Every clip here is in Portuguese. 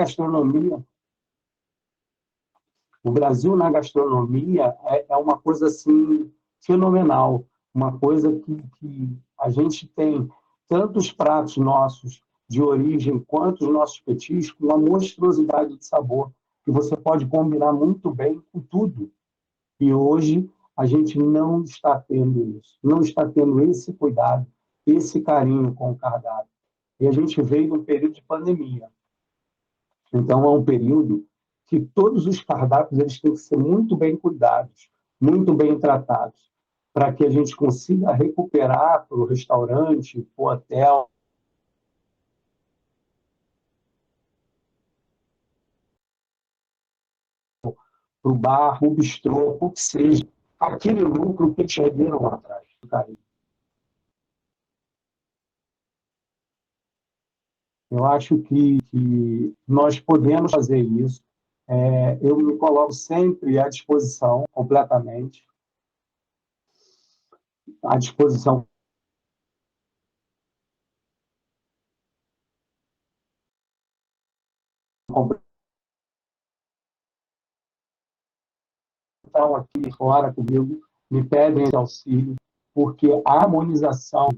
gastronomia, é uma coisa assim fenomenal, uma coisa que a gente tem tantos pratos nossos de origem quanto os nossos petiscos, uma monstruosidade de sabor que você pode combinar muito bem com tudo. E hoje a gente não está tendo isso, não está tendo esse cuidado, esse carinho com o cardápio. E a gente veio de um período de pandemia. Então, é um período que todos os cardápios eles têm que ser muito bem cuidados, muito bem tratados, para que a gente consiga recuperar para o restaurante, para o hotel, para o bar, para o bistrô, o que seja, aquele lucro que eles perderam lá atrás. Eu acho que nós podemos fazer isso. Eu me coloco sempre à disposição, completamente, à disposição. Estão aqui fora comigo, me pedem esse auxílio, porque a harmonização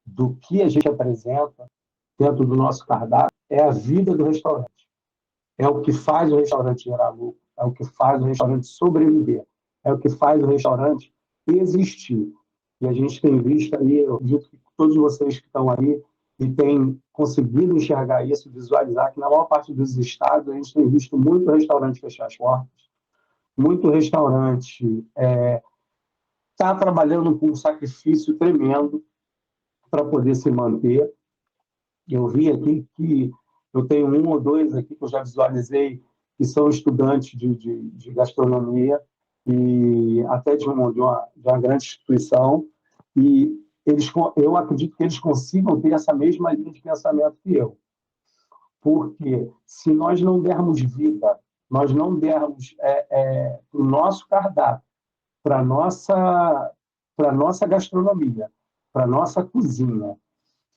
do que a gente apresenta dentro do nosso cardápio é a vida do restaurante. É o que faz o restaurante gerar lucro, é o que faz o restaurante sobreviver, é o que faz o restaurante existir. E a gente tem visto aí, eu acredito que todos vocês que estão aí e têm conseguido enxergar isso, visualizar que na maior parte dos estados a gente tem visto muito restaurante fechar as portas, muito restaurante está trabalhando com um sacrifício tremendo para poder se manter. Eu vi aqui que eu tenho um ou dois aqui que eu já visualizei que são estudantes de gastronomia e até de uma grande instituição e eu acredito que eles consigam ter essa mesma linha de pensamento que eu. Porque se nós não dermos vida, nós não dermos o nosso cardápio, para nossa gastronomia, para nossa cozinha,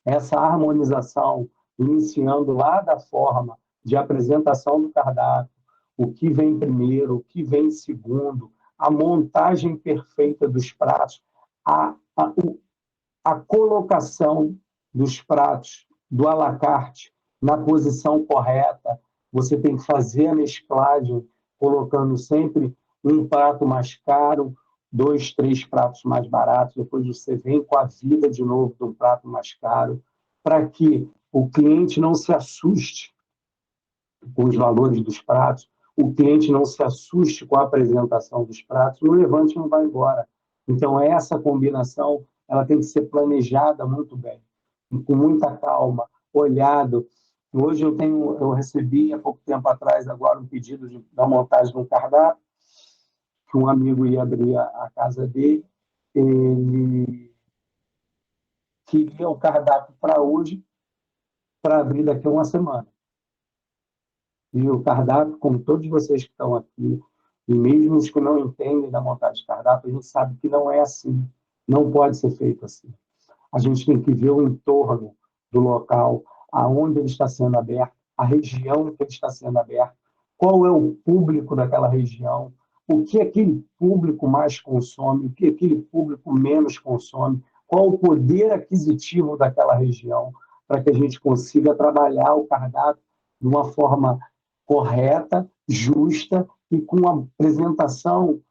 essa harmonização, iniciando lá da forma de apresentação do cardápio, o que vem primeiro, o que vem segundo, a montagem perfeita dos pratos, a colocação dos pratos do à la carte na posição correta. Você tem que fazer a mesclagem, colocando sempre um prato mais caro, dois, três pratos mais baratos, depois você vem com a vida de novo de um prato mais caro, para que o cliente não se assuste com os valores dos pratos, o cliente não se assuste com a apresentação dos pratos, não levante e não vai embora. Então, essa combinação ela tem que ser planejada muito bem, com muita calma, olhado. Hoje eu recebi há pouco tempo atrás agora um pedido da montagem de um cardápio, que um amigo ia abrir a casa dele, ele queria o cardápio para hoje, para abrir daqui a uma semana. E o cardápio, como todos vocês que estão aqui, e mesmo os que não entendem da montagem de cardápio, a gente sabe que não é assim, não pode ser feito assim. A gente tem que ver o entorno do local, aonde ele está sendo aberto, a região que ele está sendo aberto, qual é o público daquela região, o que aquele público mais consome, o que aquele público menos consome, qual o poder aquisitivo daquela região, para que a gente consiga trabalhar o cardápio de uma forma correta, justa e com a apresentação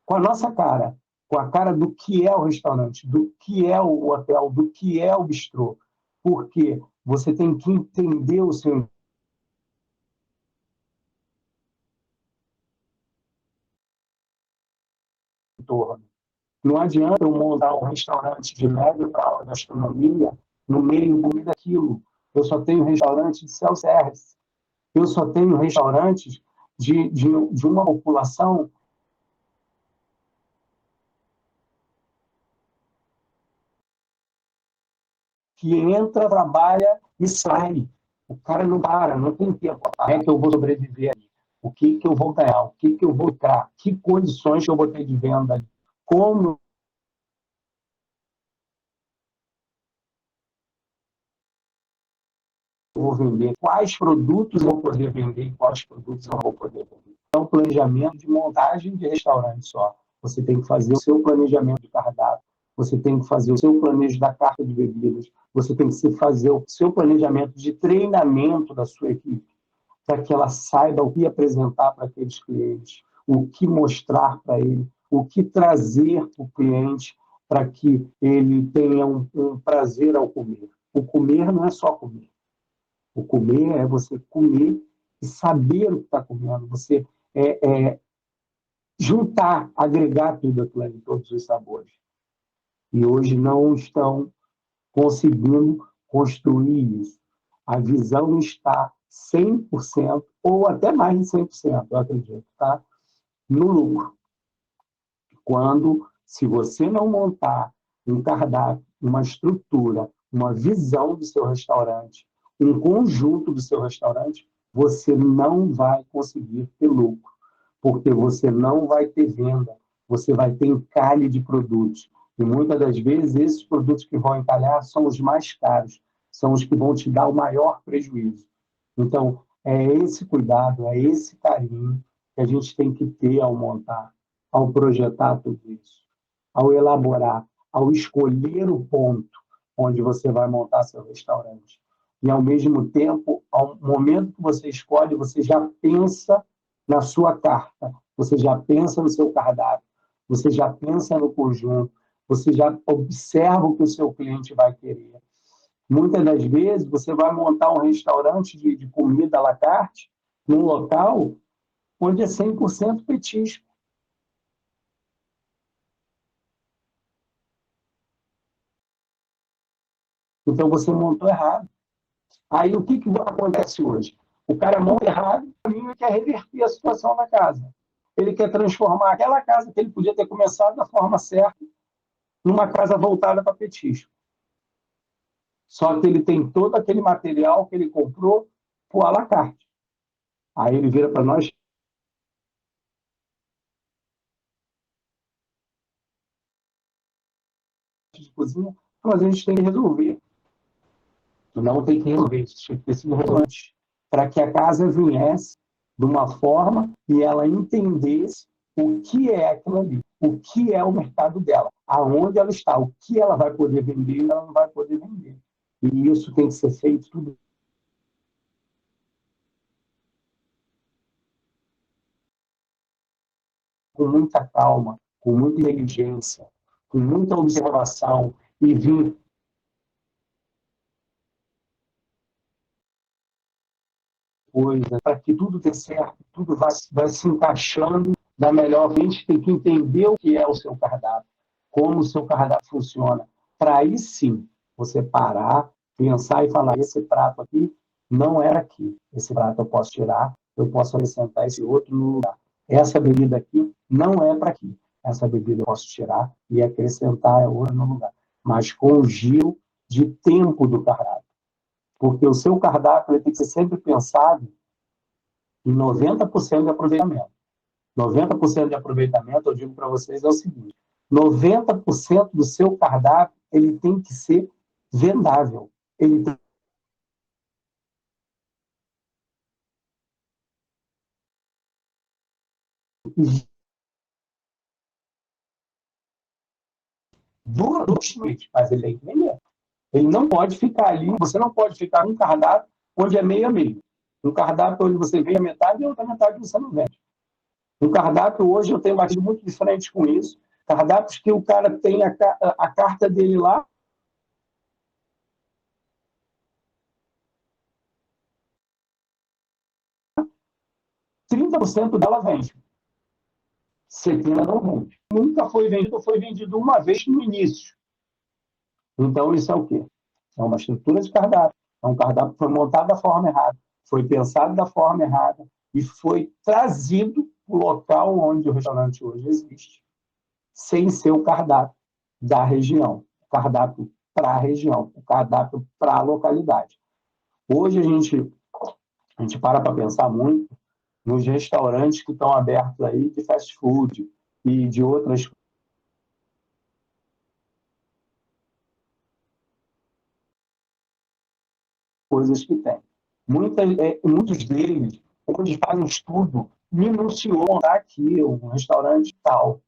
com a nossa cara, com a cara do que é o restaurante, do que é o hotel, do que é o bistrô. Porque você tem que entender o seu entorno. Não adianta eu montar um restaurante de média para alta gastronomia no meio do meio daquilo. Eu só tenho restaurante de self-service. Eu só tenho restaurantes de uma população que entra, trabalha e sai. O cara não para, não tem tempo. Como é que eu vou sobreviver ali? O que, que eu vou ganhar? O que, que eu vou dar? Que condições que eu vou ter de venda ali? Como eu vou vender, quais produtos eu vou poder vender e quais produtos eu não vou poder vender. Então, planejamento de montagem de restaurante só. Você tem que fazer o seu planejamento de cardápio, você tem que fazer o seu planejamento da carta de bebidas, você tem que fazer o seu planejamento de treinamento da sua equipe, para que ela saiba o que apresentar para aqueles clientes, o que mostrar para ele, o que trazer para o cliente para que ele tenha um prazer ao comer. O comer não é só comer. O comer é você comer e saber o que está comendo, você juntar, agregar tudo aquilo ali, todos os sabores. E hoje não estão conseguindo construir isso. A visão está 100% ou até mais de 100%, eu acredito, tá? No lucro. Quando, se você não montar um cardápio, uma estrutura, uma visão do seu restaurante, um conjunto do seu restaurante, você não vai conseguir ter lucro, porque você não vai ter venda, você vai ter encalhe de produtos. E muitas das vezes, esses produtos que vão encalhar são os mais caros, são os que vão te dar o maior prejuízo. Então, é esse cuidado, é esse carinho que a gente tem que ter ao montar, ao projetar tudo isso, ao elaborar, ao escolher o ponto onde você vai montar seu restaurante. E, ao mesmo tempo, ao momento que você escolhe, você já pensa na sua carta, você já pensa no seu cardápio, você já pensa no conjunto, você já observa o que o seu cliente vai querer. Muitas das vezes, você vai montar um restaurante de comida à la carte num local onde é 100% petisco. Então, você montou errado. Aí, o que acontece hoje? O cara monta errado, o caminho quer reverter a situação da casa. Ele quer transformar aquela casa que ele podia ter começado da forma certa numa casa voltada para petisco. Só que ele tem todo aquele material que ele comprou por à la carte. Aí ele vira para nós de cozinha, mas a gente tem que resolver. Não tem que resolver, isso tinha que ter sido resolvido antes, para que a casa viesse de uma forma e ela entendesse o que é aquilo ali, o que é o mercado dela, aonde ela está, o que ela vai poder vender e ela não vai poder vender. E isso tem que ser feito tudo com muita calma, com muita inteligência, com muita observação e vir coisa para que tudo dê certo, tudo vai se encaixando da melhor. A gente tem que entender o que é o seu cardápio, como o seu cardápio funciona, para aí sim você parar, pensar e falar: esse prato aqui não era aqui, esse prato eu posso tirar, eu posso acrescentar esse outro no lugar. Essa bebida aqui não é para aqui, essa bebida eu posso tirar e acrescentar outra no lugar, mas com o giro de tempo do cardápio. Porque o seu cardápio ele tem que ser sempre pensado em 90% de aproveitamento. 90% de aproveitamento, eu digo para vocês, é o seguinte: 90% do seu cardápio ele tem que ser vendável. Ele tem que dura dos limites, mas ele tem que vender. Ele não pode ficar ali, você não pode ficar num cardápio onde é meio a meio. Um cardápio onde você vende a metade e a outra metade você não vende. Um cardápio, hoje eu tenho batido muito de frente com isso. Cardápios que o cara tem a carta dele lá, 30% dela vende. 70% não vende. Nunca foi vendido uma vez no início. Então, isso é o quê? É uma estrutura de cardápio. É um cardápio que foi montado da forma errada, foi pensado da forma errada e foi trazido para o local onde o restaurante hoje existe, sem ser o cardápio da região, o cardápio para a região, o cardápio para a localidade. Hoje a gente para pensar muito nos restaurantes que estão abertos aí de fast food e de outras coisas que tem. Muitos deles, onde fazem um estudo minucioso, tá aqui, um restaurante tal.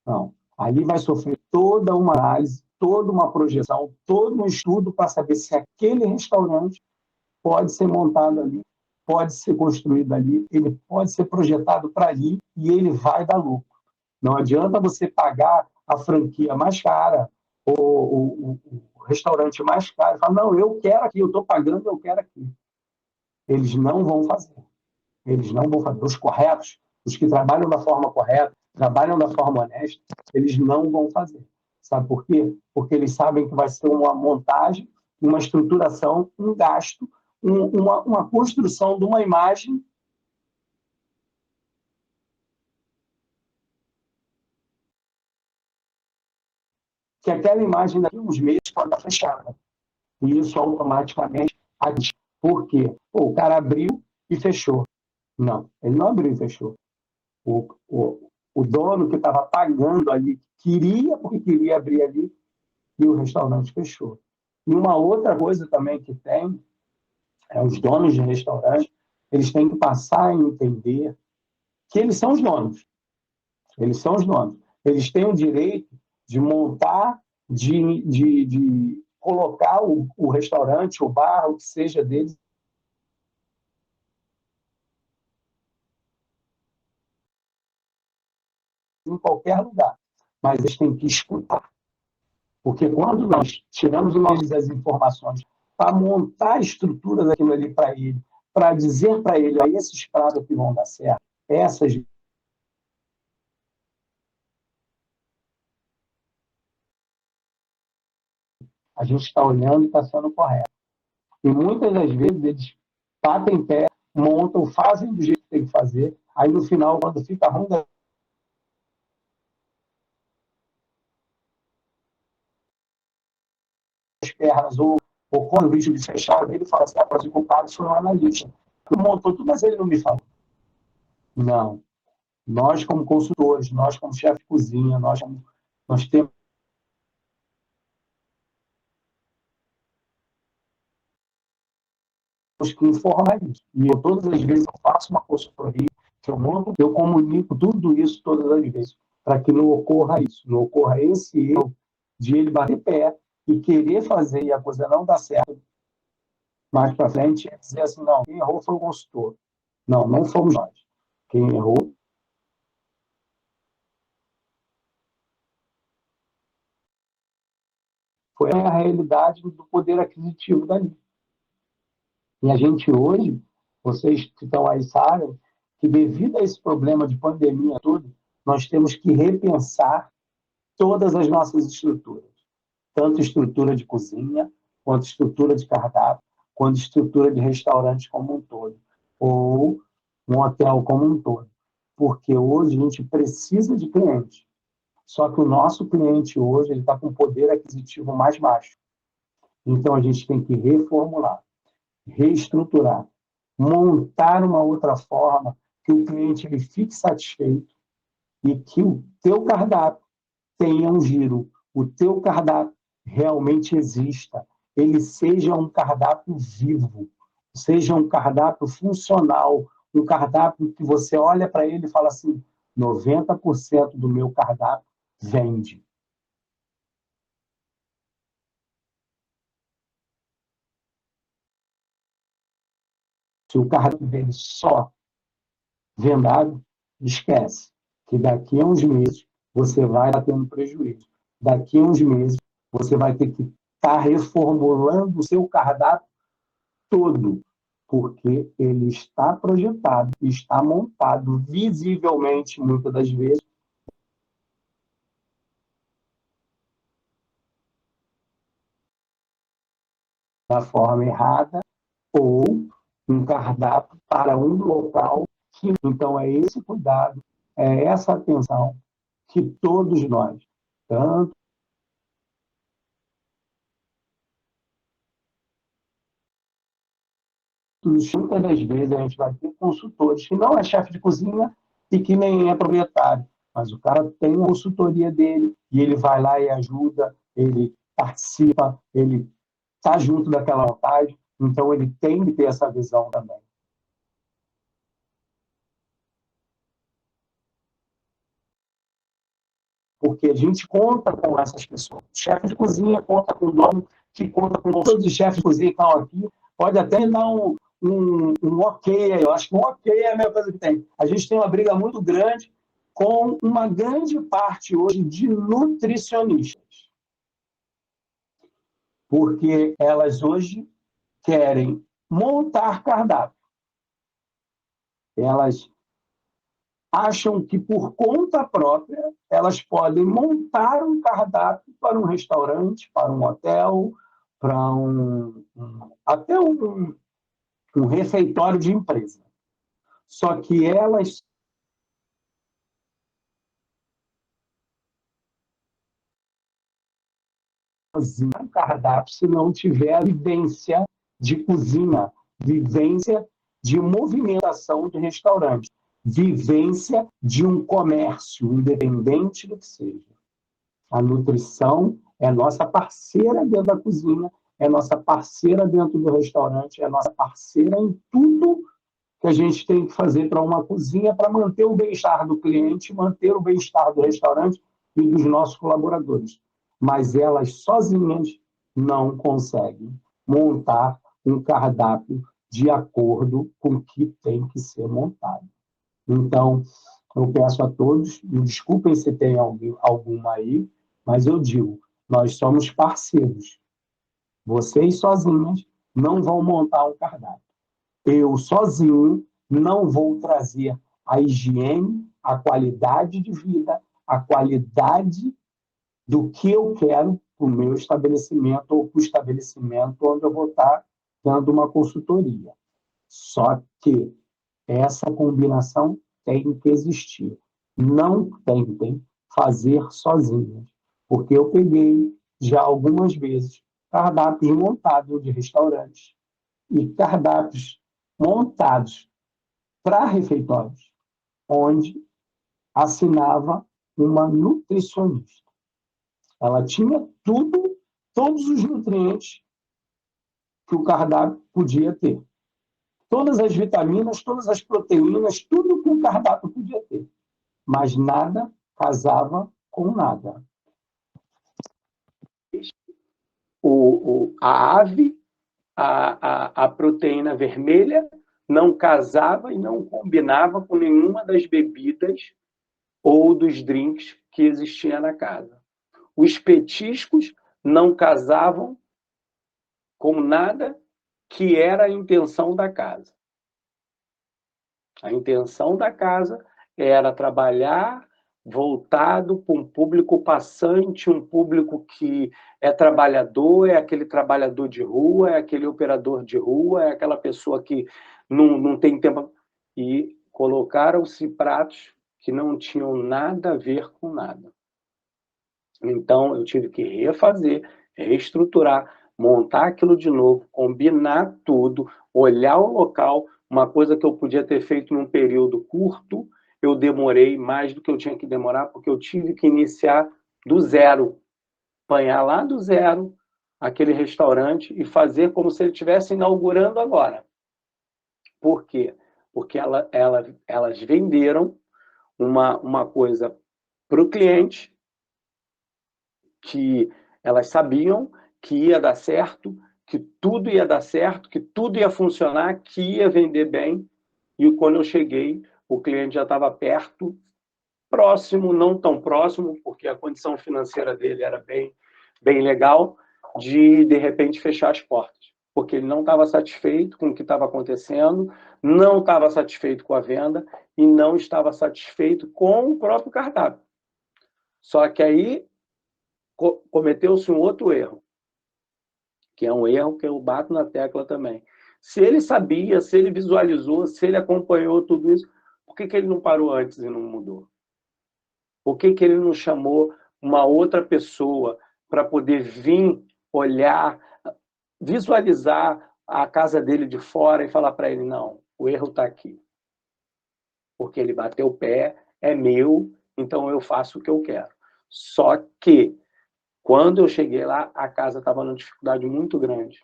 Não. Ali vai sofrer toda uma análise, toda uma projeção, todo um estudo para saber se aquele restaurante pode ser montado ali, pode ser construído ali, ele pode ser projetado para ali e ele vai dar lucro. Não adianta você pagar a franquia mais cara, o restaurante mais caro, e falar, não, eu quero aqui, eu estou pagando, eu quero aqui. Eles não vão fazer. Eles não vão fazer. Os corretos, os que trabalham da forma correta, trabalham da forma honesta, eles não vão fazer. Sabe por quê? Porque eles sabem que vai ser uma montagem, uma estruturação, um gasto, uma construção de uma imagem que aquela imagem daqui a uns meses pode estar fechada. E isso automaticamente age. Por quê? Pô, o cara abriu e fechou. Não, ele não abriu e fechou. O dono que estava pagando ali queria, porque queria abrir ali, e o restaurante fechou. E uma outra coisa também que tem, os donos de restaurante, eles têm que passar a entender que eles são os donos. Eles são os donos. Eles têm o direito de montar, de colocar o restaurante, o bar, o que seja deles, em qualquer lugar. Mas eles têm que escutar. Porque quando nós tiramos as informações para montar a estrutura daquilo ali para ele, para dizer para ele, esses pratos que vão dar certo, essas a gente está olhando e está sendo correto. E muitas das vezes eles batem pé, montam, fazem do jeito que tem que fazer, aí no final, quando fica ruim das pernas, ou quando o vídeo de fechado, ele fala assim, mas o culpado foi um analista. Ele montou tudo, mas ele não me falou. Não. Nós, como consultores, nós, como chefe de cozinha, nós temos que informar isso. E eu, todas as vezes, eu faço uma consultoria, que eu monto, eu comunico tudo isso todas as vezes, para que não ocorra isso, não ocorra esse erro de ele bater pé e querer fazer e a coisa não dar certo mais para frente e dizer assim, não, quem errou foi o consultor. Não, não fomos nós. Quem errou foi a realidade do poder aquisitivo dali. E a gente hoje, vocês que estão aí sabem, que devido a esse problema de pandemia todo, nós temos que repensar todas as nossas estruturas. Tanto estrutura de cozinha, quanto estrutura de cardápio, quanto estrutura de restaurante como um todo. Ou um hotel como um todo. Porque hoje a gente precisa de cliente. Só que o nosso cliente hoje está com poder aquisitivo mais baixo. Então a gente tem que reformular, reestruturar, montar uma outra forma que o cliente ele fique satisfeito e que o teu cardápio tenha um giro, o teu cardápio realmente exista, ele seja um cardápio vivo, seja um cardápio funcional, um cardápio que você olha para ele e fala assim, 90% do meu cardápio vende. Se o cardápio dele só vendado, esquece que daqui a uns meses você vai estar tendo prejuízo. Daqui a uns meses você vai ter que estar reformulando o seu cardápio todo, porque ele está projetado, está montado visivelmente, muitas das vezes, da forma errada, ou um cardápio para um local. Então, é esse cuidado, é essa atenção que todos nós, tanto muitas das vezes a gente vai ter consultores que não é chefe de cozinha e que nem é proprietário, mas o cara tem uma consultoria dele e ele vai lá e ajuda, ele participa, ele está junto daquela montagem, Então, ele tem que ter essa visão também. Porque a gente conta com essas pessoas. O chefe de cozinha conta com o dono, que conta com todos os chefes de cozinha que estão aqui. Pode até dar um ok, eu acho que um ok é a melhor coisa que tem. A gente tem uma briga muito grande com uma grande parte hoje de nutricionistas. Porque elas hoje querem montar cardápio. Elas acham que, por conta própria, elas podem montar um cardápio para um restaurante, para um hotel, para até um refeitório de empresa. Só que elas cozinham um cardápio se não tiver a vivência de cozinha, vivência de movimentação de restaurante, vivência de um comércio, independente do que seja. A nutrição é nossa parceira dentro da cozinha, é nossa parceira dentro do restaurante, é nossa parceira em tudo que a gente tem que fazer para uma cozinha para manter o bem-estar do cliente, manter o bem-estar do restaurante e dos nossos colaboradores. Mas elas sozinhas não conseguem montar um cardápio de acordo com o que tem que ser montado. Então, eu peço a todos, me desculpem se tem alguma aí, mas eu digo, nós somos parceiros. Vocês sozinhos não vão montar um cardápio. Eu sozinho não vou trazer a higiene, a qualidade de vida, a qualidade do que eu quero para o meu estabelecimento ou para o estabelecimento onde eu vou estar dando uma consultoria. Só que essa combinação tem que existir. Não tentem fazer sozinhos, porque eu peguei já algumas vezes cardápios montados de restaurantes e cardápios montados para refeitórios, onde assinava uma nutricionista. Ela tinha tudo, todos os nutrientes que o cardápio podia ter. Todas as vitaminas, todas as proteínas, tudo que o cardápio podia ter. Mas nada casava com nada. A ave, a proteína vermelha, não casava e não combinava com nenhuma das bebidas ou dos drinks que existia na casa. Os petiscos não casavam com nada que era a intenção da casa. A intenção da casa era trabalhar voltado para um público passante, um público que é trabalhador, é aquele trabalhador de rua, é aquele operador de rua, é aquela pessoa que não tem tempo. E colocaram-se pratos que não tinham nada a ver com nada. Então, eu tive que refazer, reestruturar, montar aquilo de novo, combinar tudo, olhar o local. Uma coisa que eu podia ter feito num período curto, eu demorei mais do que eu tinha que demorar, porque eu tive que iniciar do zero, apanhar lá do zero aquele restaurante e fazer como se ele estivesse inaugurando agora. Por quê? Porque elas venderam uma coisa para o cliente que elas sabiam que ia dar certo, que tudo ia dar certo, que tudo ia funcionar, que ia vender bem. E quando eu cheguei, o cliente já estava perto, próximo, não tão próximo, porque a condição financeira dele era bem legal, de repente fechar as portas. Porque ele não estava satisfeito com o que estava acontecendo, não estava satisfeito com a venda e não estava satisfeito com o próprio cardápio. Só que aí cometeu-se um outro erro, que é um erro que eu bato na tecla também. Se ele sabia, se ele visualizou, se ele acompanhou tudo isso, por que ele não parou antes e não mudou? Por que ele não chamou uma outra pessoa para poder vir, olhar, visualizar a casa dele de fora e falar para ele, não, o erro está aqui. Porque ele bateu o pé, é meu, então eu faço o que eu quero. Só que quando eu cheguei lá, a casa estava numa dificuldade muito grande.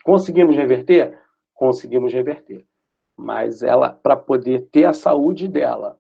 Conseguimos reverter? Conseguimos reverter. Mas ela, para poder ter a saúde dela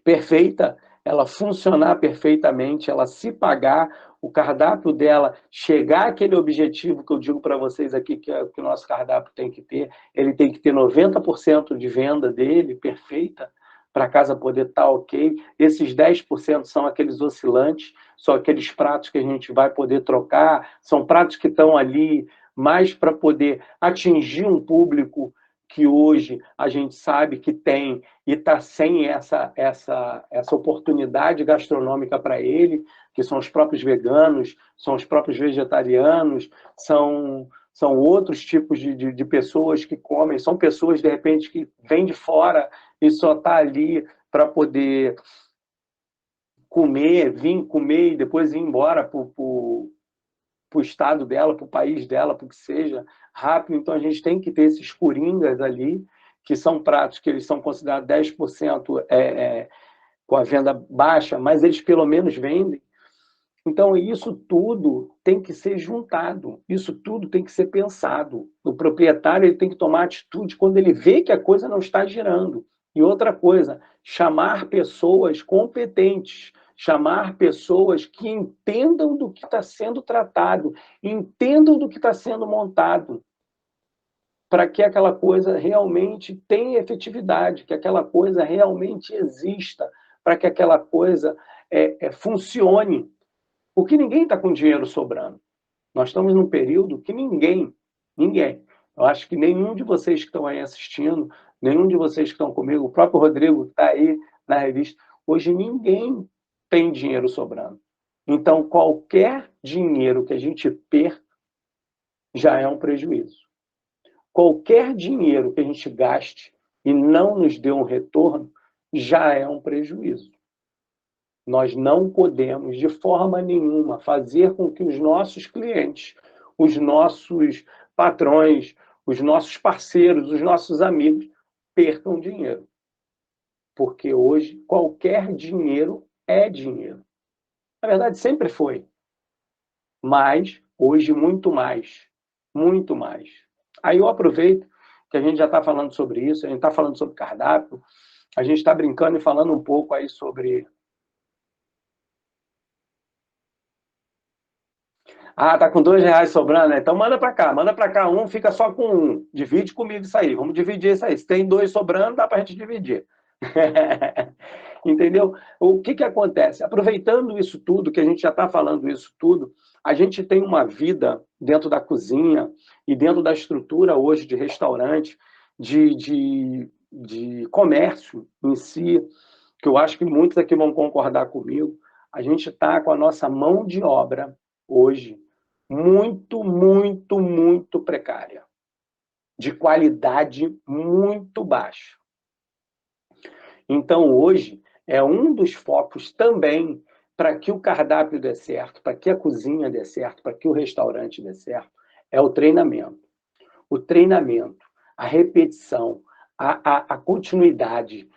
perfeita, ela funcionar perfeitamente, ela se pagar, o cardápio dela chegar àquele objetivo que eu digo para vocês aqui, que é o que o nosso cardápio tem que ter, ele tem que ter 90% de venda dele perfeita, para a casa poder estar ok. Esses 10% são aqueles oscilantes, são aqueles pratos que a gente vai poder trocar, são pratos que estão ali mais para poder atingir um público que hoje a gente sabe que tem e está sem essa oportunidade gastronômica para ele, que são os próprios veganos, são os próprios vegetarianos, são outros tipos de pessoas que comem, são pessoas, de repente, que vêm de fora e só está ali para poder comer, vir comer e depois ir embora para o estado dela, para o país dela, para o que seja, rápido. Então, a gente tem que ter esses coringas ali, que são pratos que eles são considerados 10% com a venda baixa, mas eles pelo menos vendem. Então, isso tudo tem que ser juntado, isso tudo tem que ser pensado. O proprietário ele tem que tomar atitude quando ele vê que a coisa não está girando. E outra coisa, chamar pessoas competentes, chamar pessoas que entendam do que está sendo tratado, entendam do que está sendo montado, para que aquela coisa realmente tenha efetividade, que aquela coisa realmente exista, para que aquela coisa funcione. Porque ninguém está com dinheiro sobrando. Nós estamos num período que ninguém, eu acho que nenhum de vocês que estão aí assistindo, nenhum de vocês que estão comigo, o próprio Rodrigo que está aí na revista, hoje ninguém tem dinheiro sobrando. Então, qualquer dinheiro que a gente perca já é um prejuízo. Qualquer dinheiro que a gente gaste e não nos dê um retorno já é um prejuízo. Nós não podemos, de forma nenhuma, fazer com que os nossos clientes, os nossos patrões, os nossos parceiros, os nossos amigos percam dinheiro. Porque hoje qualquer dinheiro é dinheiro. Na verdade, sempre foi. Mas hoje muito mais. Muito mais. Aí eu aproveito que a gente já está falando sobre isso, a gente está falando sobre cardápio, a gente está brincando e falando um pouco aí sobre... Ah, tá com R$ 2 sobrando, né? Então manda para cá um, fica só com um. Divide comigo isso aí, vamos dividir isso aí. Se tem 2 sobrando, dá para a gente dividir. Entendeu? O que acontece? Aproveitando isso tudo, que a gente já está falando isso tudo, a gente tem uma vida dentro da cozinha e dentro da estrutura hoje de restaurante, de comércio em si, que eu acho que muitos aqui vão concordar comigo. A gente está com a nossa mão de obra hoje muito, muito, muito precária, de qualidade muito baixa. Então, hoje, é um dos focos também para que o cardápio dê certo, para que a cozinha dê certo, para que o restaurante dê certo, é o treinamento. O treinamento, a repetição, a continuidade,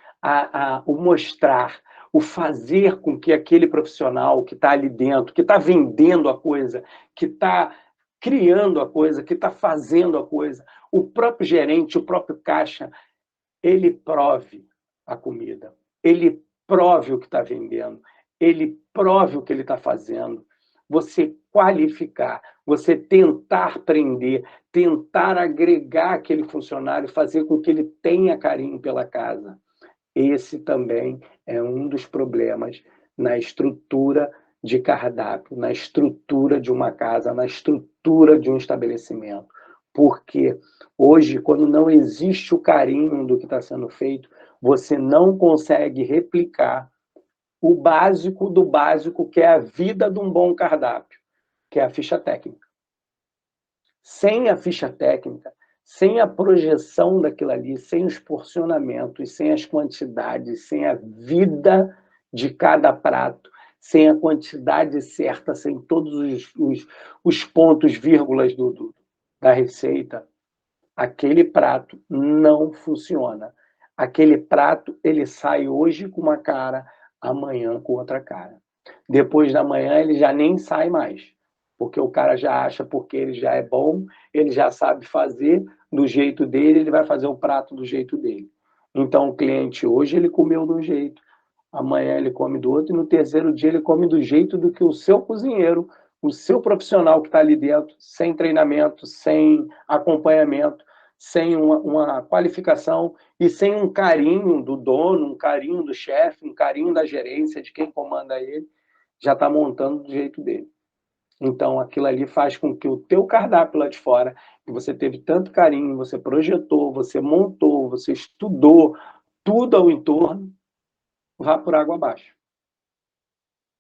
o mostrar, o fazer com que aquele profissional que está ali dentro, que está vendendo a coisa, que está criando a coisa, que está fazendo a coisa, o próprio gerente, o próprio caixa, ele prove a comida, ele prove o que está vendendo, ele prove o que ele está fazendo. Você qualificar, você tentar aprender, tentar agregar aquele funcionário, fazer com que ele tenha carinho pela casa. Esse também é um dos problemas na estrutura de cardápio, na estrutura de uma casa, na estrutura de um estabelecimento. Porque hoje, quando não existe o carinho do que está sendo feito, você não consegue replicar o básico do básico, que é a vida de um bom cardápio, que é a ficha técnica. Sem a ficha técnica, sem a projeção daquilo ali, sem os porcionamentos, sem as quantidades, sem a vida de cada prato, sem a quantidade certa, sem todos os pontos, vírgulas da receita, aquele prato não funciona. Aquele prato, ele sai hoje com uma cara, amanhã com outra cara. Depois da manhã, ele já nem sai mais. porque o cara já acha, porque ele já é bom, ele já sabe fazer do jeito dele, ele vai fazer o prato do jeito dele. Então, o cliente hoje ele comeu de um jeito, amanhã ele come do outro, e no terceiro dia ele come do jeito do que o seu cozinheiro, o seu profissional que está ali dentro, sem treinamento, sem acompanhamento, sem uma qualificação e sem um carinho do dono, um carinho do chefe, um carinho da gerência, de quem comanda ele, já está montando do jeito dele. Então, aquilo ali faz com que o teu cardápio lá de fora, que você teve tanto carinho, você projetou, você montou, você estudou, tudo ao entorno, vá por água abaixo.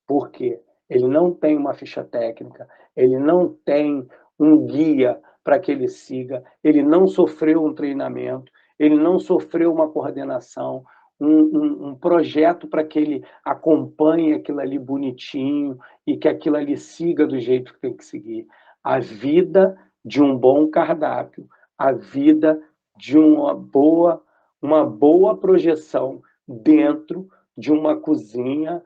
Por quê? Ele não tem uma ficha técnica, ele não tem um guia para que ele siga, ele não sofreu um treinamento, ele não sofreu uma coordenação, um projeto para que ele acompanhe aquilo ali bonitinho e que aquilo ali siga do jeito que tem que seguir. A vida de um bom cardápio, a vida de uma boa projeção dentro de uma cozinha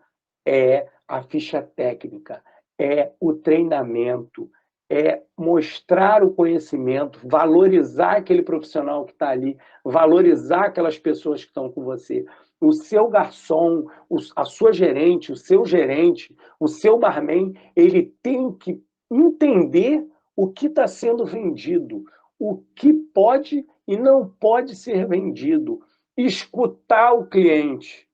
é a ficha técnica, é o treinamento, é mostrar o conhecimento, valorizar aquele profissional que está ali, valorizar aquelas pessoas que estão com você. O seu garçom, a sua gerente, o seu barman, ele tem que entender o que está sendo vendido, o que pode e não pode ser vendido, escutar o cliente.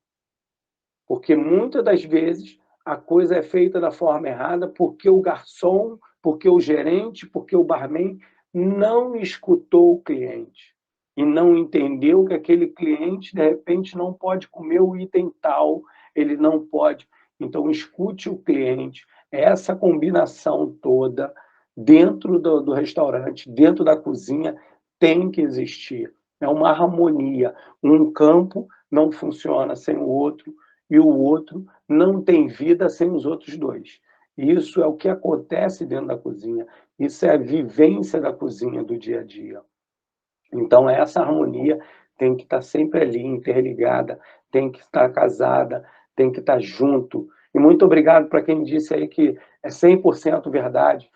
Porque muitas das vezes a coisa é feita da forma errada porque o garçom, porque o gerente, porque o barman não escutou o cliente e não entendeu que aquele cliente, de repente, não pode comer o item tal, ele não pode. Então, escute o cliente. Essa combinação toda dentro do restaurante, dentro da cozinha, tem que existir. É uma harmonia. Um campo não funciona sem o outro, e o outro não tem vida sem os outros dois. Isso é o que acontece dentro da cozinha. Isso é a vivência da cozinha do dia a dia. Então, essa harmonia tem que estar sempre ali, interligada, tem que estar casada, tem que estar junto. E muito obrigado para quem disse aí que é 100% verdade.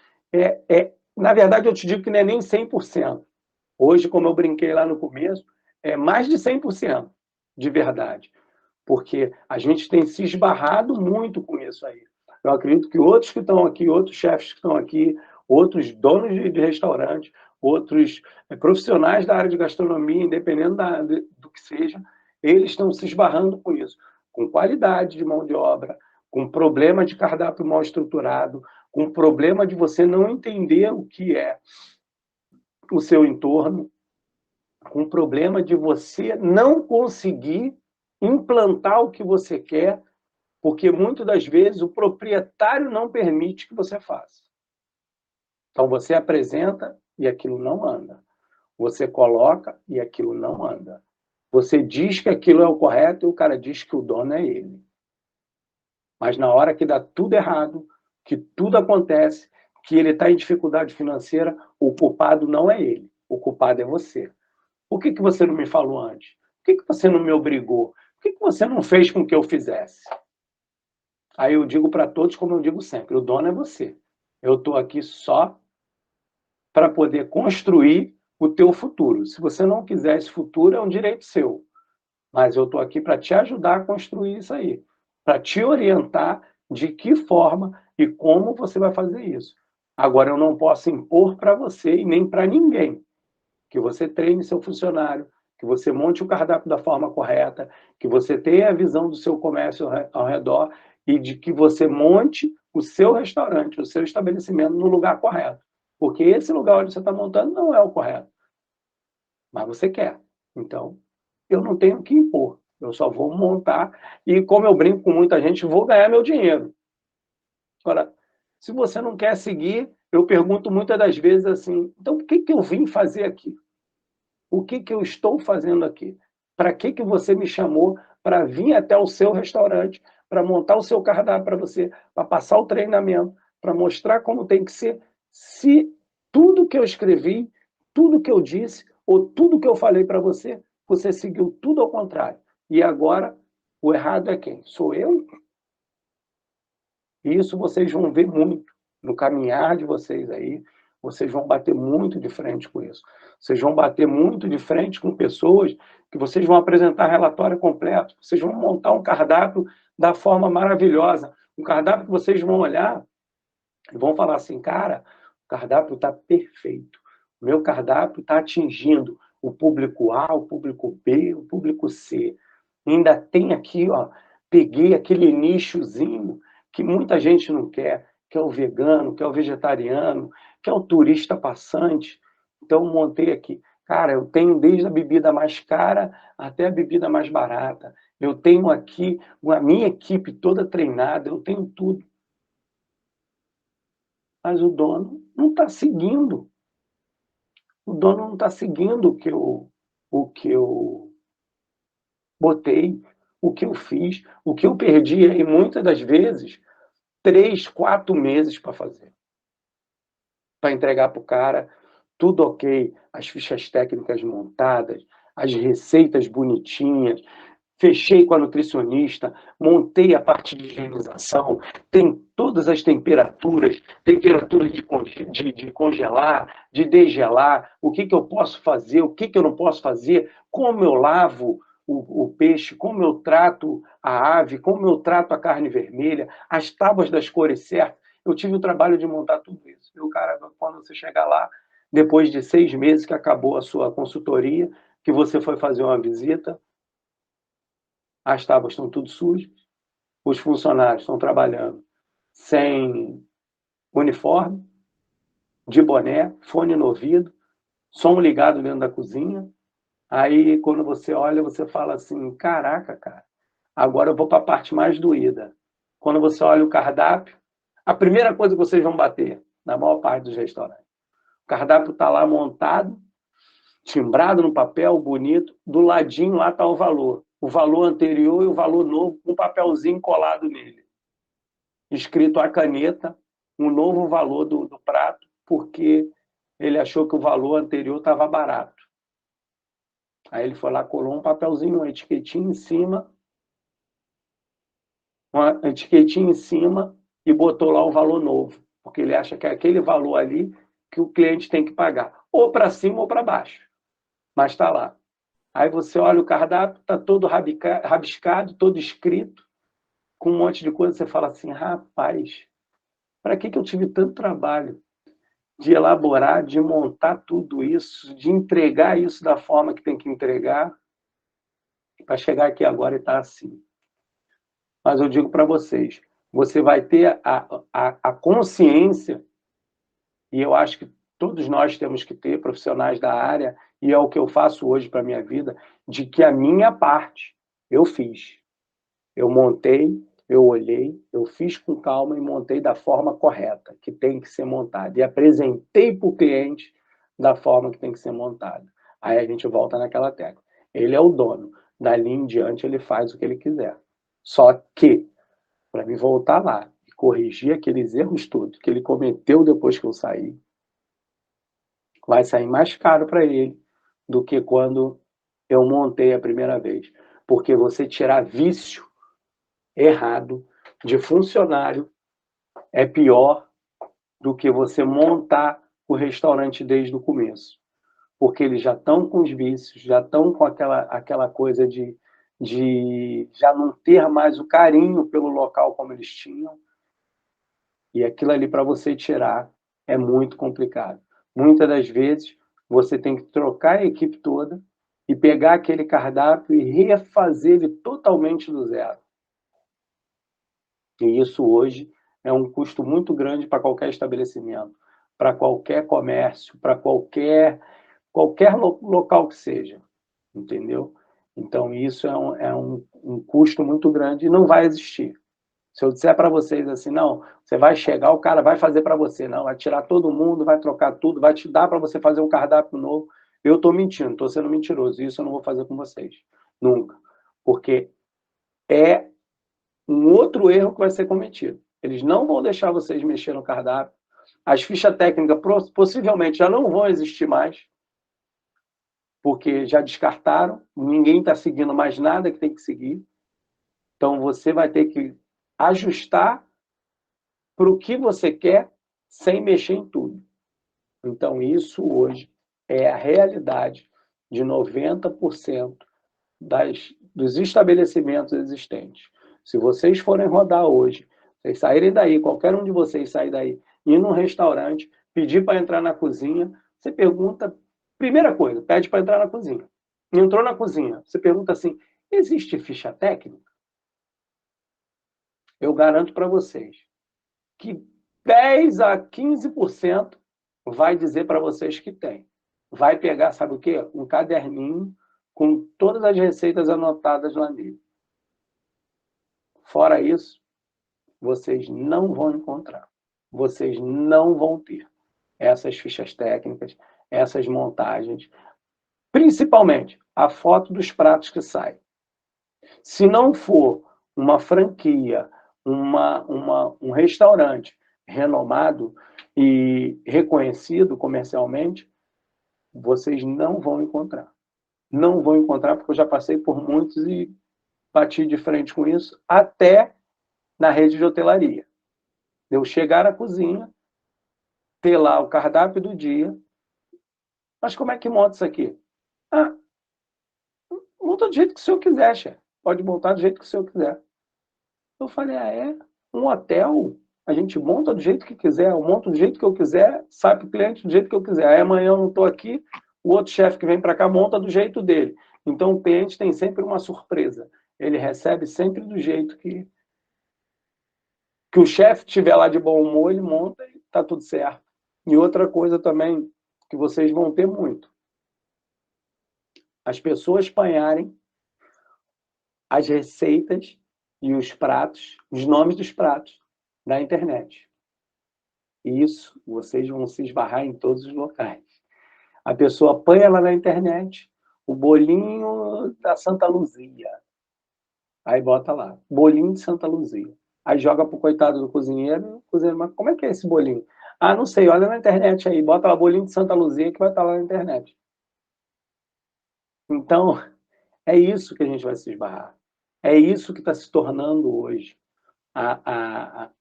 Na verdade, eu te digo que não é nem 100%. Hoje, como eu brinquei lá no começo, é mais de 100% de verdade. Porque a gente tem se esbarrado muito com isso aí. Eu acredito que outros que estão aqui, outros chefes que estão aqui, outros donos de restaurante, outros profissionais da área de gastronomia, independente do que seja, eles estão se esbarrando com isso, com qualidade de mão de obra, com problema de cardápio mal estruturado, com problema de você não entender o que é o seu entorno, com problema de você não conseguir implantar o que você quer, porque muitas das vezes o proprietário não permite que você faça. Então você apresenta e aquilo não anda. Você coloca e aquilo não anda. Você diz que aquilo é o correto e o cara diz que o dono é ele. Mas na hora que dá tudo errado, que tudo acontece, que ele está em dificuldade financeira, o culpado não é ele, o culpado é você. Por que você não me falou antes? Por que você não me obrigou? Por que você não fez com que eu fizesse? Aí eu digo para todos, como eu digo sempre, o dono é você. Eu estou aqui só para poder construir o teu futuro. Se você não quiser esse futuro, é um direito seu. Mas eu estou aqui para te ajudar a construir isso aí. Para te orientar de que forma e como você vai fazer isso. Agora, eu não posso impor para você e nem para ninguém que você treine seu funcionário, que você monte o cardápio da forma correta, que você tenha a visão do seu comércio ao redor e de que você monte o seu restaurante, o seu estabelecimento no lugar correto. Porque esse lugar onde você está montando não é o correto. Mas você quer. Então, eu não tenho que impor. Eu só vou montar e, como eu brinco com muita gente, vou ganhar meu dinheiro. Agora, se você não quer seguir, eu pergunto muitas das vezes assim, então o que eu vim fazer aqui? O que eu estou fazendo aqui? Para que você me chamou para vir até o seu restaurante, para montar o seu cardápio para você, para passar o treinamento, para mostrar como tem que ser, se tudo que eu escrevi, tudo que eu disse, ou tudo que eu falei para você, você seguiu tudo ao contrário. E agora, o errado é quem? Sou eu? E isso vocês vão ver muito. no caminhar de vocês aí, vocês vão bater muito de frente com isso. Vocês vão bater muito de frente com pessoas que vocês vão apresentar relatório completo, vocês vão montar um cardápio da forma maravilhosa, um cardápio que vocês vão olhar e vão falar assim, cara, o cardápio está perfeito, o meu cardápio está atingindo o público A, o público B, o público C. E ainda tem aqui, ó, peguei aquele nichozinho que muita gente não quer, que é o vegano, que é o vegetariano, que é o turista passante. Então, montei aqui. Cara, eu tenho desde a bebida mais cara até a bebida mais barata. Eu tenho aqui a minha equipe toda treinada, eu tenho tudo. Mas o dono não está seguindo. O dono não está seguindo o que eu botei, o que eu fiz, o que eu perdi aí, muitas das vezes, 3, 4 meses para fazer. Para entregar para o cara, tudo ok, as fichas técnicas montadas, as receitas bonitinhas, fechei com a nutricionista, montei a parte de higienização, tem todas as temperaturas, temperatura de congelar, de degelar, o que eu posso fazer, o que eu não posso fazer, como eu lavo o peixe, como eu trato a ave, como eu trato a carne vermelha, as tábuas das cores certas. Eu tive o trabalho de montar tudo isso. E o cara, quando você chegar lá, depois de 6 meses que acabou a sua consultoria, que você foi fazer uma visita, as tábuas estão tudo sujas, os funcionários estão trabalhando sem uniforme, de boné, fone no ouvido, som ligado dentro da cozinha. Aí, quando você olha, você fala assim, caraca, cara, agora eu vou para a parte mais doída. Quando você olha o cardápio, a primeira coisa que vocês vão bater, na maior parte dos restaurantes, o cardápio está lá montado, timbrado no papel, bonito, do ladinho lá está o valor anterior e o valor novo, com um papelzinho colado nele, escrito a caneta, um novo valor do prato, porque ele achou que o valor anterior estava barato. Aí ele foi lá, colou um papelzinho, uma etiquetinha em cima e botou lá o valor novo, porque ele acha que é aquele valor ali que o cliente tem que pagar, ou para cima ou para baixo, mas está lá. Aí você olha o cardápio, está todo rabiscado, todo escrito, com um monte de coisa, você fala assim, rapaz, para que eu tive tanto trabalho de elaborar, de montar tudo isso, de entregar isso da forma que tem que entregar, para chegar aqui agora e estar assim. Mas eu digo para vocês, você vai ter a consciência, e eu acho que todos nós temos que ter, profissionais da área, e é o que eu faço hoje para a minha vida, de que a minha parte eu fiz. Eu montei, eu olhei, eu fiz com calma e montei da forma correta, que tem que ser montada. E apresentei para o cliente da forma que tem que ser montada. Aí a gente volta naquela tecla. Ele é o dono. Dali em diante ele faz o que ele quiser. Só que, para me voltar lá e corrigir aqueles erros todos que ele cometeu depois que eu saí, vai sair mais caro para ele do que quando eu montei a primeira vez. Porque você tirar vício errado de funcionário é pior do que você montar o restaurante desde o começo. Porque eles já estão com os vícios, já estão com aquela coisa de já não ter mais o carinho pelo local como eles tinham. E aquilo ali para você tirar é muito complicado. Muitas das vezes você tem que trocar a equipe toda e pegar aquele cardápio e refazer ele totalmente do zero. E isso hoje é um custo muito grande para qualquer estabelecimento, para qualquer comércio, para qualquer local que seja, entendeu? Então, isso é um custo muito grande e não vai existir. Se eu disser para vocês assim, não, você vai chegar, o cara vai fazer para você, não, vai tirar todo mundo, vai trocar tudo, vai te dar para você fazer um cardápio novo, eu estou mentindo, estou sendo mentiroso, isso eu não vou fazer com vocês, nunca. Porque é um outro erro que vai ser cometido. Eles não vão deixar vocês mexer no cardápio. As fichas técnicas possivelmente já não vão existir mais, porque já descartaram, ninguém está seguindo mais nada que tem que seguir. Então, você vai ter que ajustar para o que você quer sem mexer em tudo. Então, isso hoje é a realidade de 90% dos estabelecimentos existentes. Se vocês forem rodar hoje, vocês saírem daí, qualquer um de vocês sair daí, ir num restaurante, pedir para entrar na cozinha, você pergunta, primeira coisa, pede para entrar na cozinha. Entrou na cozinha, você pergunta assim, existe ficha técnica? Eu garanto para vocês que 10 a 15% vai dizer para vocês que tem. Vai pegar, sabe o quê? Um caderninho com todas as receitas anotadas lá nele. Fora isso, vocês não vão encontrar. Vocês não vão ter essas fichas técnicas, essas montagens, principalmente a foto dos pratos que saem. Se não for uma franquia, um restaurante renomado e reconhecido comercialmente, vocês não vão encontrar. Não vão encontrar, porque eu já passei por muitos e bati de frente com isso, até na rede de hotelaria. Eu chegar na cozinha, ter lá o cardápio do dia, mas como é que monta isso aqui? Ah, monta do jeito que o senhor quiser, chefe. Pode montar do jeito que o senhor quiser. Eu falei, é? Um hotel, a gente monta do jeito que quiser, eu monto do jeito que eu quiser, sai para o cliente do jeito que eu quiser. Aí amanhã eu não estou aqui, o outro chefe que vem para cá monta do jeito dele. Então o cliente tem sempre uma surpresa. Ele recebe sempre do jeito que o chefe estiver lá de bom humor, ele monta e está tudo certo. E outra coisa também que vocês vão ter muito. As pessoas apanharem as receitas e os pratos, os nomes dos pratos na internet. Isso, vocês vão se esbarrar em todos os locais. A pessoa apanha lá na internet o bolinho da Santa Luzia. Aí bota lá, bolinho de Santa Luzia. Aí joga pro coitado do cozinheiro, mas como é que é esse bolinho? Ah, não sei, olha na internet aí, bota lá bolinho de Santa Luzia que vai estar lá na internet. Então, é isso que a gente vai se esbarrar. É isso que está se tornando hoje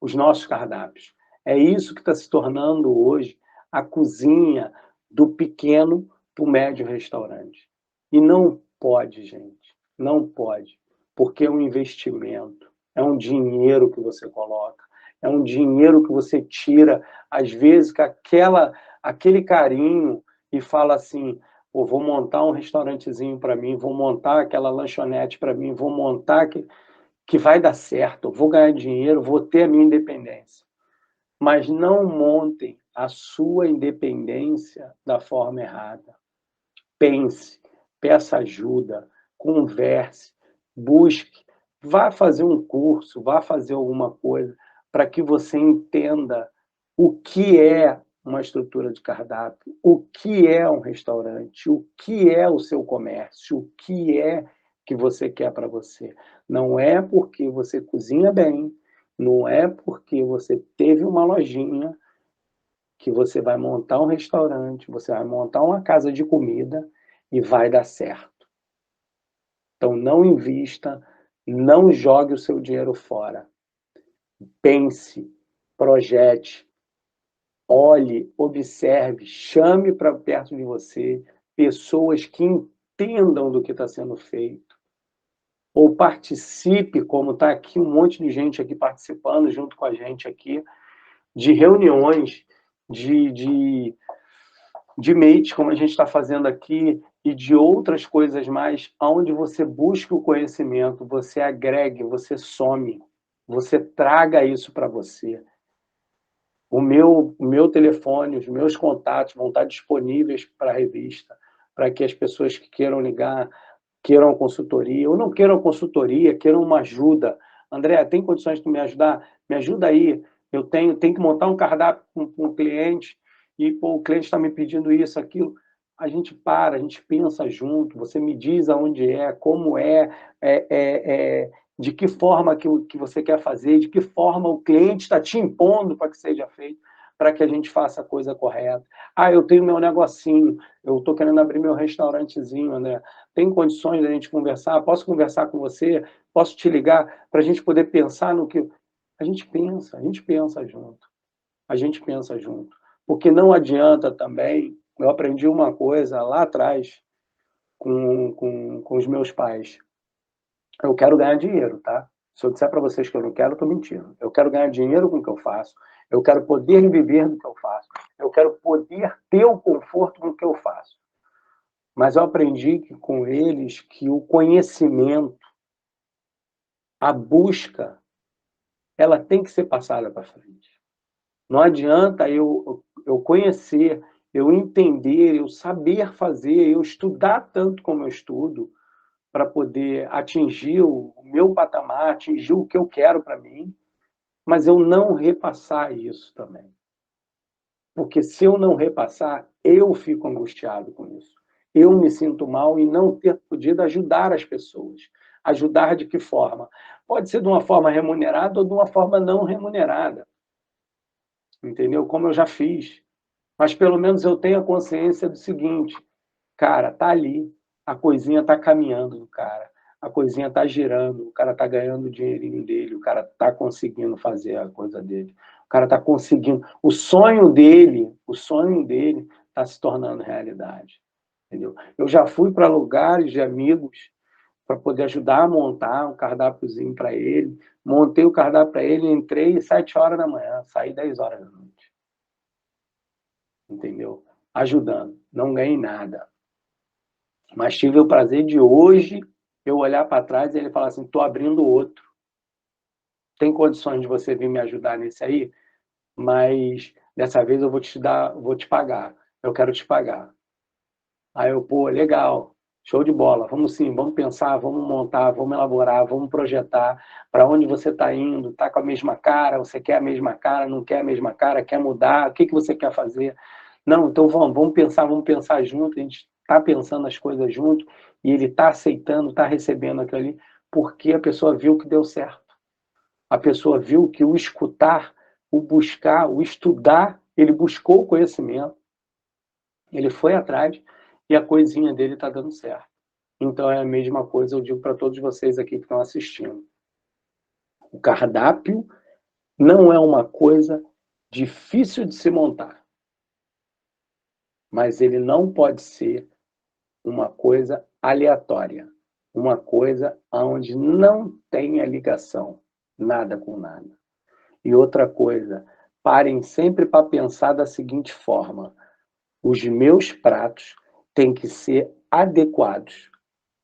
os nossos cardápios. É isso que está se tornando hoje a cozinha do pequeno para o médio restaurante. E não pode, gente, não pode, porque é um investimento, é um dinheiro que você coloca, é um dinheiro que você tira, às vezes, com aquele carinho e fala assim, pô, vou montar um restaurantezinho para mim, vou montar aquela lanchonete para mim, vou montar que vai dar certo, eu vou ganhar dinheiro, vou ter a minha independência. Mas não montem a sua independência da forma errada. Pense, peça ajuda, converse, busque, vá fazer um curso, vá fazer alguma coisa para que você entenda o que é uma estrutura de cardápio, o que é um restaurante, o que é o seu comércio, o que é que você quer para você. Não é porque você cozinha bem, não é porque você teve uma lojinha que você vai montar um restaurante, você vai montar uma casa de comida e vai dar certo. Então não invista, não jogue o seu dinheiro fora. Pense, projete, olhe, observe, chame para perto de você pessoas que entendam do que está sendo feito. Ou participe, como está aqui um monte de gente aqui participando junto com a gente aqui, de reuniões, de Mate, como a gente está fazendo aqui, e de outras coisas mais, onde você busca o conhecimento, você agregue, você some, você traga isso para você. O meu telefone, os meus contatos vão estar disponíveis para a revista, para que as pessoas que queiram ligar, queiram consultoria, ou não queiram consultoria, queiram uma ajuda. André, tem condições de me ajudar? Me ajuda aí. Eu tenho que montar um cardápio com um cliente, e pô, o cliente está me pedindo isso, aquilo. A gente para, a gente pensa junto, você me diz aonde é, como de que forma que você quer fazer, de que forma o cliente está te impondo para que seja feito, para que a gente faça a coisa correta. Ah, eu tenho meu negocinho, eu estou querendo abrir meu restaurantezinho, André. Tem condições da gente conversar? Posso conversar com você? Posso te ligar para a gente poder pensar no que... A gente pensa junto. a gente pensa junto. Porque não adianta também, eu aprendi uma coisa lá atrás com os meus pais. Eu quero ganhar dinheiro, tá? Se eu disser para vocês que eu não quero, eu estou mentindo. Eu quero ganhar dinheiro com o que eu faço, eu quero poder viver do que eu faço, eu quero poder ter o conforto com o que eu faço. Mas eu aprendi com eles que o conhecimento, a busca, ela tem que ser passada para frente. Não adianta eu conhecer, eu entender, eu saber fazer, eu estudar tanto como eu estudo, para poder atingir o meu patamar, atingir o que eu quero para mim, mas eu não repassar isso também. Porque se eu não repassar, eu fico angustiado com isso. Eu me sinto mal em não ter podido ajudar as pessoas. Ajudar de que forma? Pode ser de uma forma remunerada ou de uma forma não remunerada. Entendeu? Como eu já fiz. Mas pelo menos eu tenho a consciência do seguinte: cara, tá ali, a coisinha tá caminhando, cara. A coisinha tá girando, o cara tá ganhando o dinheirinho dele, o cara tá conseguindo fazer a coisa dele. O cara tá conseguindo, o sonho dele tá se tornando realidade, entendeu? Eu já fui para lugares de amigos para poder ajudar a montar um cardápiozinho para ele. Montei o cardápio para ele, entrei 7 horas da manhã, saí 10 horas da noite. Entendeu? Ajudando. Não ganhei nada. Mas tive o prazer de hoje eu olhar para trás e ele falar assim: estou abrindo outro. Tem condições de você vir me ajudar nesse aí? Mas dessa vez eu vou te pagar. Eu quero te pagar. Aí eu, pô, legal, show de bola. Vamos sim, vamos pensar, vamos montar, vamos elaborar, vamos projetar para onde você está indo. Está com a mesma cara? Você quer a mesma cara? Não quer a mesma cara? Quer mudar? O que você quer fazer? Não, então vamos pensar junto. A gente está pensando as coisas junto e ele está aceitando, está recebendo aquilo ali, porque a pessoa viu que deu certo. A pessoa viu que o escutar, o buscar, o estudar, ele buscou o conhecimento, ele foi atrás e a coisinha dele está dando certo. Então é a mesma coisa, eu digo para todos vocês aqui que estão assistindo. O cardápio não é uma coisa difícil de se montar, mas ele não pode ser uma coisa aleatória, uma coisa onde não tenha ligação, nada com nada. E outra coisa, parem sempre para pensar da seguinte forma: os meus pratos têm que ser adequados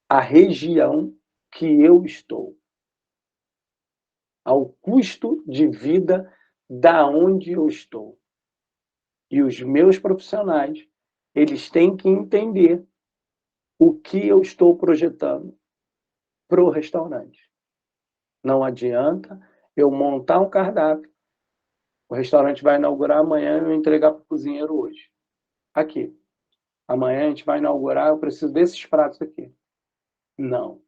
à região que eu estou, ao custo de vida da onde eu estou. E os meus profissionais, eles têm que entender o que eu estou projetando para o restaurante. Não adianta eu montar um cardápio, o restaurante vai inaugurar amanhã e eu entregar para o cozinheiro hoje. Aqui. Amanhã a gente vai inaugurar, eu preciso desses pratos aqui. Não.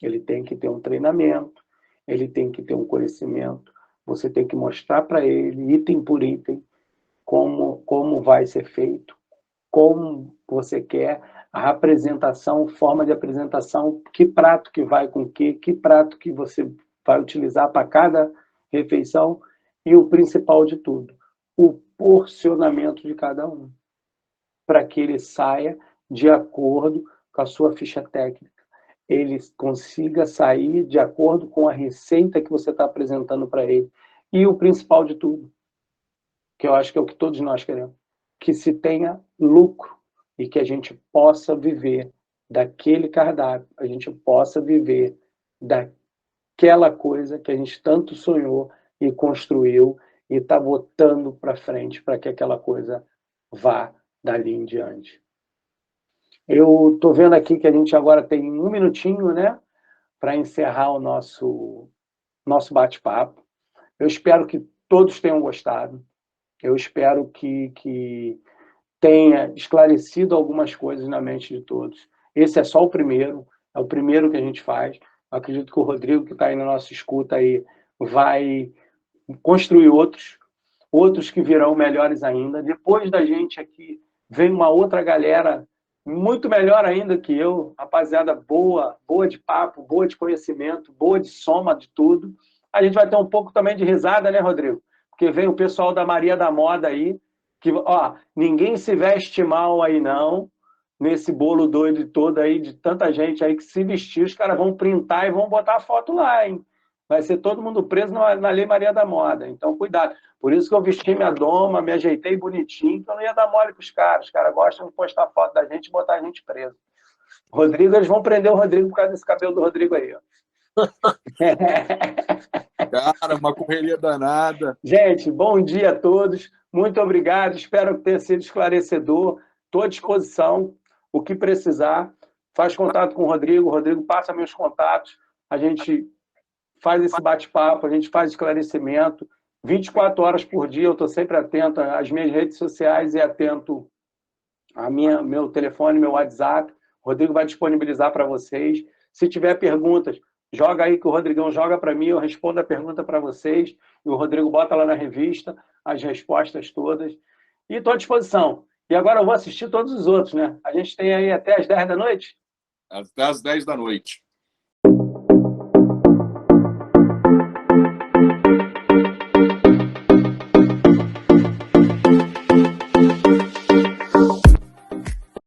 Ele tem que ter um treinamento, ele tem que ter um conhecimento, você tem que mostrar para ele, item por item, como vai ser feito, como você quer, a apresentação, forma de apresentação, que prato que vai com que prato que você vai utilizar para cada refeição e o principal de tudo, o porcionamento de cada um, para que ele saia de acordo com a sua ficha técnica, ele consiga sair de acordo com a receita que você está apresentando para ele. E o principal de tudo, que eu acho que é o que todos nós queremos, que se tenha lucro e que a gente possa viver daquele cardápio, a gente possa viver daquela coisa que a gente tanto sonhou e construiu e está botando para frente para que aquela coisa vá dali em diante. Eu estou vendo aqui que a gente agora tem 1 minutinho, né, para encerrar o nosso bate-papo. Eu espero que todos tenham gostado. Eu espero que tenha esclarecido algumas coisas na mente de todos. Esse é só o primeiro, é o primeiro que a gente faz. Eu acredito que o Rodrigo, que está aí na nossa escuta, aí, vai construir outros que virão melhores ainda. Depois da gente aqui, vem uma outra galera muito melhor ainda que eu, rapaziada boa, boa de papo, boa de conhecimento, boa de soma de tudo. A gente vai ter um pouco também de risada, né, Rodrigo? porque vem o pessoal da Maria da Moda aí, que, ó, ninguém se veste mal aí, não, nesse bolo doido todo aí, de tanta gente aí que se vestir, os caras vão printar e vão botar a foto lá, hein? Vai ser todo mundo preso na Lei Maria da Moda. Então, cuidado. Por isso que eu vesti minha doma, me ajeitei bonitinho, que eu não ia dar mole com os caras. Os caras gostam de postar foto da gente e botar a gente preso. Rodrigo, eles vão prender o Rodrigo por causa desse cabelo do Rodrigo aí, ó. Cara, uma correria danada. Gente, bom dia a todos. Muito obrigado. Espero que tenha sido esclarecedor. Estou à disposição. O que precisar, faz contato com o Rodrigo. O Rodrigo passa meus contatos. A gente faz esse bate-papo, a gente faz esclarecimento. 24 horas por dia, eu estou sempre atento às minhas redes sociais e atento a meu telefone, meu WhatsApp. O Rodrigo vai disponibilizar para vocês. Se tiver perguntas, joga aí que o Rodrigão joga para mim, eu respondo a pergunta para vocês, e o Rodrigo bota lá na revista as respostas todas. E estou à disposição. E agora eu vou assistir todos os outros, né? A gente tem aí até as 10 da noite? Até às 10 da noite.